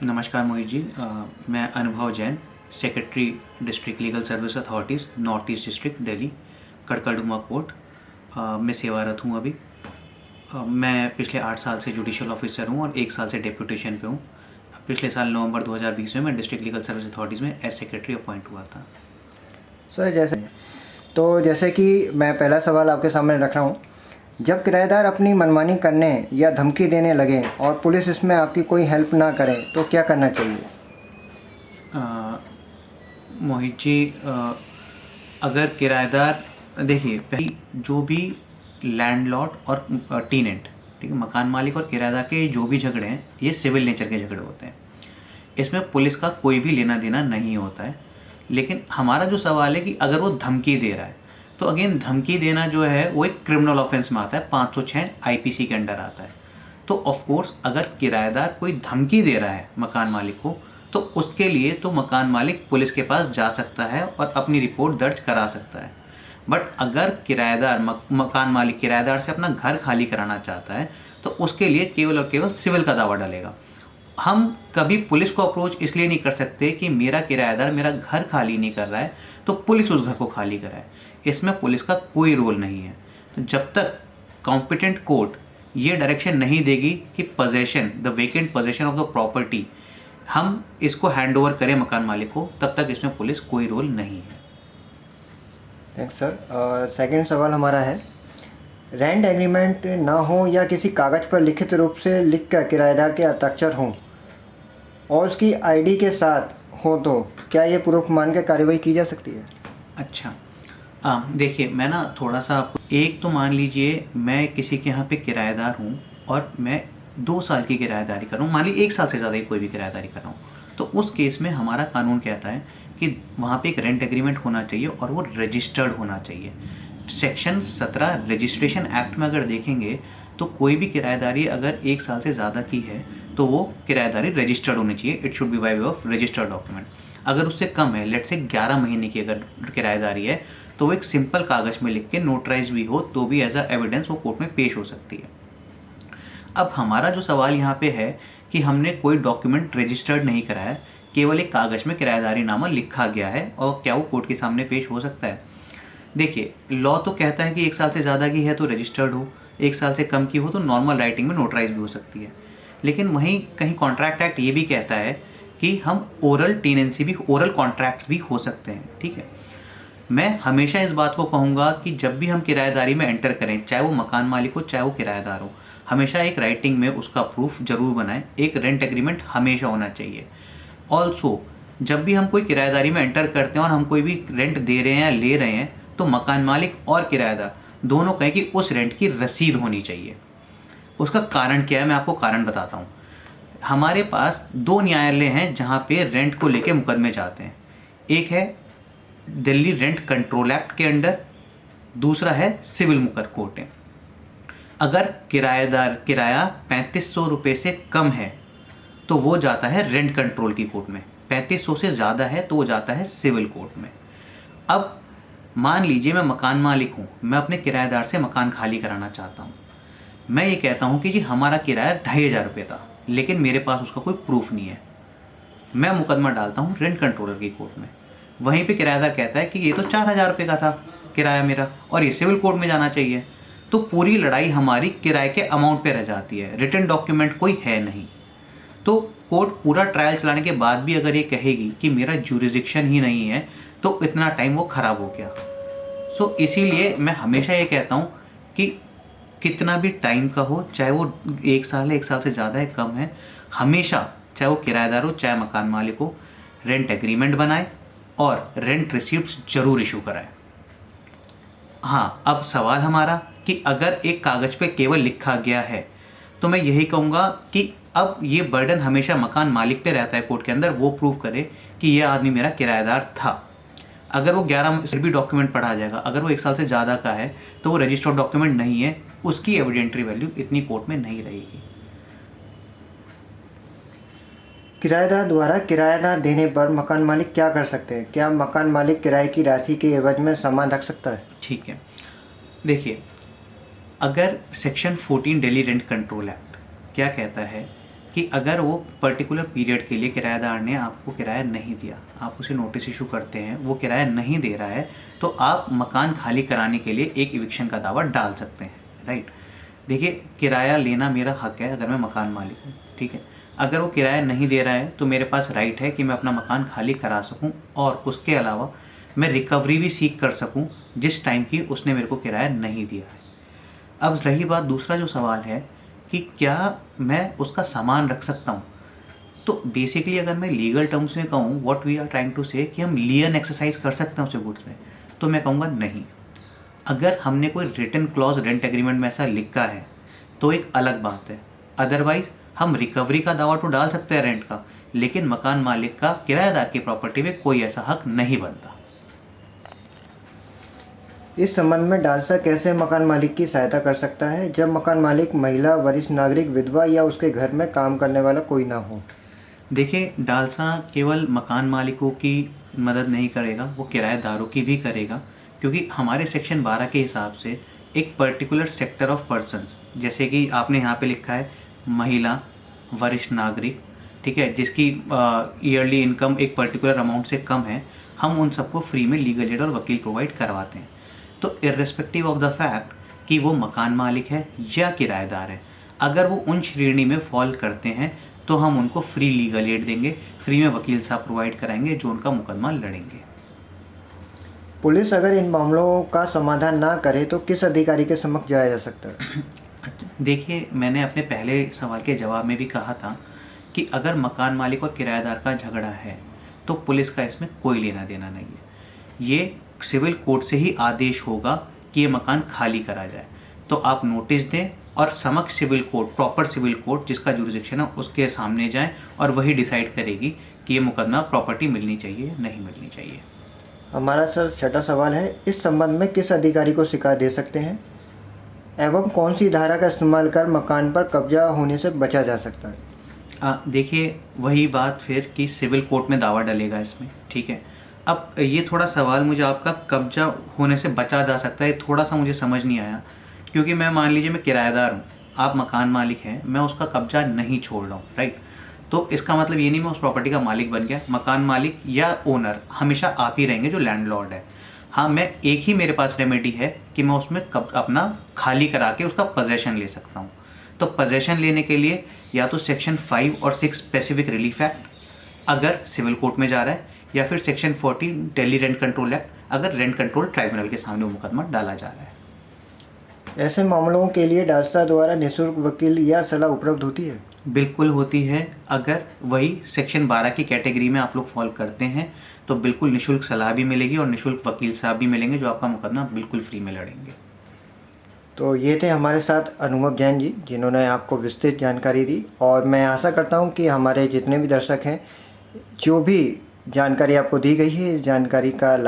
नमस्कार मोहित जी। मैं Anubhav Jain, secretary district legal service authorities north east district Delhi, Karkardooma court में सेवारत हूँ अभी। मैं पिछले 8 साल से जुडिशियल ऑफिसर हूँ और 1 साल से डेप्यूटेशन पे हूँ। पिछले साल नवंबर 2020 में मैं डिस्ट्रिक्ट लीगल सर्विस अथॉरिटीज़ में एज सेक्रेटरी अपॉइंट हुआ था। सर जैसे कि मैं पहला सवाल आपके सामने रख रहा हूँ। जब किराएदार अपनी मनमानी करने या धमकी देने लगे और पुलिस इसमें आपकी कोई हेल्प ना करे तो क्या करना चाहिए? मोहित जी, अगर किराएदार, देखिए, पहली जो भी लैंडलॉर्ड और टीनेंट, ठीक है, मकान मालिक और किराएदार के जो भी झगड़े हैं ये सिविल नेचर के झगड़े होते हैं। इसमें पुलिस का कोई भी लेना देना नहीं होता है। लेकिन हमारा जो सवाल है कि अगर वो धमकी दे रहा है तो अगेन धमकी देना जो है वो एक क्रिमिनल ऑफेंस में आता है, 506 आईपीसी के अंडर आता है। तो ऑफ कोर्स अगर किराएदार कोई धमकी दे रहा है मकान मालिक को तो उसके लिए तो मकान मालिक पुलिस के पास जा सकता है और अपनी रिपोर्ट दर्ज करा सकता है। बट अगर किराएदार मकान मालिक किराएदार से अपना घर खाली कराना चाहता है तो उसके लिए केवल और केवल सिविल का दावा डालेगा। हम कभी पुलिस को अप्रोच इसलिए नहीं कर सकते कि मेरा किराएदार मेरा घर खाली नहीं कर रहा है तो पुलिस उस घर को खाली कराए। इसमें पुलिस का कोई रोल नहीं है। तो जब तक कॉम्पिटेंट कोर्ट ये डायरेक्शन नहीं देगी कि possession, the vacant possession of the property, हम इसको हैंड ओवर करें मकान मालिक को, तब तक इसमें पुलिस कोई रोल नहीं है। Thanks sir. सेकंड सवाल हमारा है, रेंट एग्रीमेंट ना हो या किसी कागज़ पर लिखित रूप से लिख कर किराएदार के हस्ताक्षर हों और उसकी आईडी के साथ हो तो क्या ये प्रूफ मान कर कार्रवाई की जा सकती है? अच्छा, देखिए, मैं ना थोड़ा सा आपको, एक तो मान लीजिए मैं किसी के यहाँ पे किराएदार हूँ और मैं 2 साल की किराएदारी कर रहा हूँ, मान लीजिए 1 साल से ज़्यादा ही कोई भी किराएदारी कर रहा हूँ, तो उस केस में हमारा कानून कहता है कि वहाँ पे एक रेंट एग्रीमेंट होना चाहिए और वो रजिस्टर्ड होना चाहिए। सेक्शन 17 रजिस्ट्रेशन एक्ट में अगर देखेंगे तो कोई भी किराएदारी अगर 1 साल से ज़्यादा की है तो वो किराएदारी रजिस्टर्ड होनी चाहिए। It should be by way of registered document. अगर उससे कम है, लेट से 11 महीने की अगर किराएदारी है, तो वो एक सिंपल कागज़ में लिख के नोटराइज भी हो तो भी एज अ एविडेंस वो कोर्ट में पेश हो सकती है। अब हमारा जो सवाल यहाँ पे है कि हमने कोई डॉक्यूमेंट रजिस्टर्ड नहीं कराया, केवल एक कागज़ में किराएदारी नामा लिखा गया है, और क्या वो कोर्ट के सामने पेश हो सकता है? देखिए, लॉ तो कहता है कि 1 साल से ज़्यादा की है तो रजिस्टर्ड हो, 1 साल से कम की हो तो नॉर्मल राइटिंग में नोटराइज भी हो सकती है। लेकिन वहीं कहीं कॉन्ट्रैक्ट एक्ट ये भी कहता है कि हम ओरल टेनेंसी भी, ओरल कॉन्ट्रैक्ट्स भी हो सकते हैं। ठीक है, मैं हमेशा इस बात को कहूँगा कि जब भी हम किराएदारी में एंटर करें, चाहे वो मकान मालिक हो चाहे वो किराएदार हो, हमेशा एक राइटिंग में उसका प्रूफ जरूर बनाएं। एक रेंट एग्रीमेंट हमेशा होना चाहिए। ऑल्सो जब भी हम कोई किराएदारी में एंटर करते हैं और हम कोई भी रेंट दे रहे हैं या ले रहे हैं तो मकान मालिक और किराएदार दोनों कहें कि उस रेंट की रसीद होनी चाहिए। उसका कारण क्या है, मैं आपको कारण बताता हूँ। हमारे पास 2 न्यायालय हैं जहाँ पे रेंट को लेके मुकदमे जाते हैं। एक है दिल्ली रेंट कंट्रोल एक्ट के अंडर, दूसरा है सिविल मुकदमा कोर्ट है। अगर किराया 3500 रुपये से कम है तो वो जाता है रेंट कंट्रोल की कोर्ट में, 3500 से ज़्यादा है तो वो जाता है सिविल कोर्ट में। अब मान लीजिए मैं मकान मालिक हूँ, मैं अपने किराएदार से मकान खाली कराना चाहता हूँ। मैं ये कहता हूँ कि जी हमारा किराया 2500 रुपये था, लेकिन मेरे पास उसका कोई प्रूफ नहीं है। मैं मुकदमा डालता हूँ रेंट कंट्रोलर की कोर्ट में। वहीं पे किराएदार कहता है कि ये तो 4000 रुपये का था किराया मेरा और ये सिविल कोर्ट में जाना चाहिए। तो पूरी लड़ाई हमारी किराए के अमाउंट पे रह जाती है, रिटन डॉक्यूमेंट कोई है नहीं। तो कोर्ट पूरा ट्रायल चलाने के बाद भी अगर ये कहेगी कि मेरा ज्यूरिसडिक्शन ही नहीं है तो इतना टाइम वो ख़राब हो गया। सो इसीलिए मैं हमेशा ये कहता हूँ कि कितना भी टाइम का हो, चाहे वो 1 साल है, 1 साल से ज़्यादा है, कम है, हमेशा चाहे वो किराएदार हो चाहे मकान मालिक हो, रेंट एग्रीमेंट बनाए और रेंट रिसीप्ट्स जरूर इशू कराए। हाँ, अब सवाल हमारा कि अगर एक कागज़ पे केवल लिखा गया है तो मैं यही कहूँगा कि अब ये बर्डन हमेशा मकान मालिक पे रहता है कोर्ट के अंदर, वो प्रूव करे कि ये आदमी मेरा किराएदार था। अगर वो 11 से भी डॉक्यूमेंट पढ़ा जाएगा, अगर वो 1 साल से ज़्यादा का है तो वो रजिस्टर्ड डॉक्यूमेंट नहीं है, उसकी एविडेंटरी वैल्यू इतनी कोर्ट में नहीं रहेगी। किराएदार द्वारा किराया ना देने पर मकान मालिक क्या कर सकते हैं? क्या मकान मालिक किराए की राशि के एवज में सामान रख सकता है? ठीक है, देखिए, अगर section 14 Delhi rent control act क्या कहता है कि अगर वो पर्टिकुलर पीरियड के लिए किराएदार ने आपको किराया नहीं दिया, आप उसे नोटिस इशू करते हैं, वो किराया नहीं दे रहा है, तो आप मकान खाली कराने के लिए एक इविक्शन का दावा डाल सकते हैं, राइट। देखिए, किराया लेना मेरा हक है अगर मैं मकान मालिक हूँ, ठीक है। अगर वो किराया नहीं दे रहा है तो मेरे पास राइट है कि मैं अपना मकान खाली करा सकूँ और उसके अलावा मैं रिकवरी भी सीख कर सकूँ जिस टाइम की उसने मेरे को किराया नहीं दिया है। अब रही बात, दूसरा जो सवाल है कि क्या मैं उसका सामान रख सकता हूँ, तो बेसिकली अगर मैं लीगल टर्म्स में कहूँ, what we are trying to say कि हम लियन एक्सरसाइज कर सकते हैं उसके गुड्स में, तो मैं कहूँगा नहीं। अगर हमने कोई रिटन क्लॉज रेंट एग्रीमेंट में ऐसा लिखा है तो एक अलग बात है, अदरवाइज हम रिकवरी का दावा तो डाल सकते हैं रेंट का, लेकिन मकान मालिक का किराएदार की प्रॉपर्टी में कोई ऐसा हक नहीं बनता। इस संबंध में डालसा कैसे मकान मालिक की सहायता कर सकता है जब मकान मालिक महिला, वरिष्ठ नागरिक, विधवा या उसके घर में काम करने वाला कोई ना हो? देखिए, डालसा केवल मकान मालिकों की मदद नहीं करेगा, वो किराएदारों की भी करेगा, क्योंकि हमारे सेक्शन 12 के हिसाब से एक पर्टिकुलर सेक्टर ऑफ पर्सन्स, जैसे कि आपने यहाँ पे लिखा है महिला, वरिष्ठ नागरिक, ठीक है, जिसकी ईयरली इनकम एक पर्टिकुलर अमाउंट से कम है, हम उन सबको फ्री में लीगल एड और वकील प्रोवाइड करवाते हैं। तो इर्रेस्पेक्टिव ऑफ द फैक्ट कि वो मकान मालिक है या किराएदार है, अगर वो उन श्रेणी में फॉल करते हैं तो हम उनको फ्री लीगल एड देंगे, फ्री में वकील साहब प्रोवाइड कराएंगे जो उनका मुकदमा लड़ेंगे। पुलिस अगर इन मामलों का समाधान ना करे तो किस अधिकारी के समक्ष जाया जा सकता है? देखिए, मैंने अपने पहले सवाल के जवाब में भी कहा था कि अगर मकान मालिक और किराएदार का झगड़ा है तो पुलिस का इसमें कोई लेना देना नहीं है। ये सिविल कोर्ट से ही आदेश होगा कि ये मकान खाली करा जाए, तो आप नोटिस दें और समक्ष civil court, proper civil court जिसका जुरिडिक्शन है, उसके सामने जाएं और वही डिसाइड करेगी कि ये मुकदमा प्रॉपर्टी मिलनी चाहिए या नहीं मिलनी चाहिए। हमारा सर छठा सवाल है, इस संबंध में किस अधिकारी को शिकायत दे सकते हैं एवं कौन सी धारा का इस्तेमाल कर मकान पर कब्जा होने से बचा जा सकता है? देखिए, वही बात फिर कि सिविल कोर्ट में दावा डलेगा इसमें, ठीक है। अब ये थोड़ा सवाल मुझे आपका कब्जा होने से बचा जा सकता है, थोड़ा सा मुझे समझ नहीं आया, क्योंकि मैं मान लीजिए मैं किराएदार हूँ, आप मकान मालिक हैं, मैं उसका कब्जा नहीं छोड़ रहा हूँ, राइट। तो इसका मतलब ये नहीं मैं उस प्रॉपर्टी का मालिक बन गया। मकान मालिक या ओनर हमेशा आप ही रहेंगे जो लैंडलॉर्ड है। हाँ, मैं एक ही मेरे पास रेमेडी है कि मैं उसमें अपना खाली करा के उसका पोजेशन ले सकता हूँ। तो पोजेशन लेने के लिए या तो सेक्शन 5 और 6 स्पेसिफिक रिलीफ एक्ट अगर सिविल कोर्ट में जा रहा है, या फिर section 40 Delhi rent control act अगर रेंट कंट्रोल ट्राइब्यूनल के सामने वो मुकदमा डाला जा रहा है। ऐसे मामलों के लिए डालसा द्वारा निःशुल्क वकील या सलाह उपलब्ध होती है? बिल्कुल होती है। अगर वही सेक्शन 12 की कैटेगरी में आप लोग फॉल करते हैं तो बिल्कुल निःशुल्क सलाह भी मिलेगी और निःशुल्क वकील साहब भी मिलेंगे जो आपका मुकदमा बिल्कुल फ्री में लड़ेंगे। तो ये थे हमारे साथ अनुभव जैन जी, जिन्होंने आपको विस्तृत जानकारी दी, और मैं आशा करता हूँ कि हमारे जितने भी दर्शक हैं, जो भी जानकारी आपको दी गई है, इस जानकारी का लाभ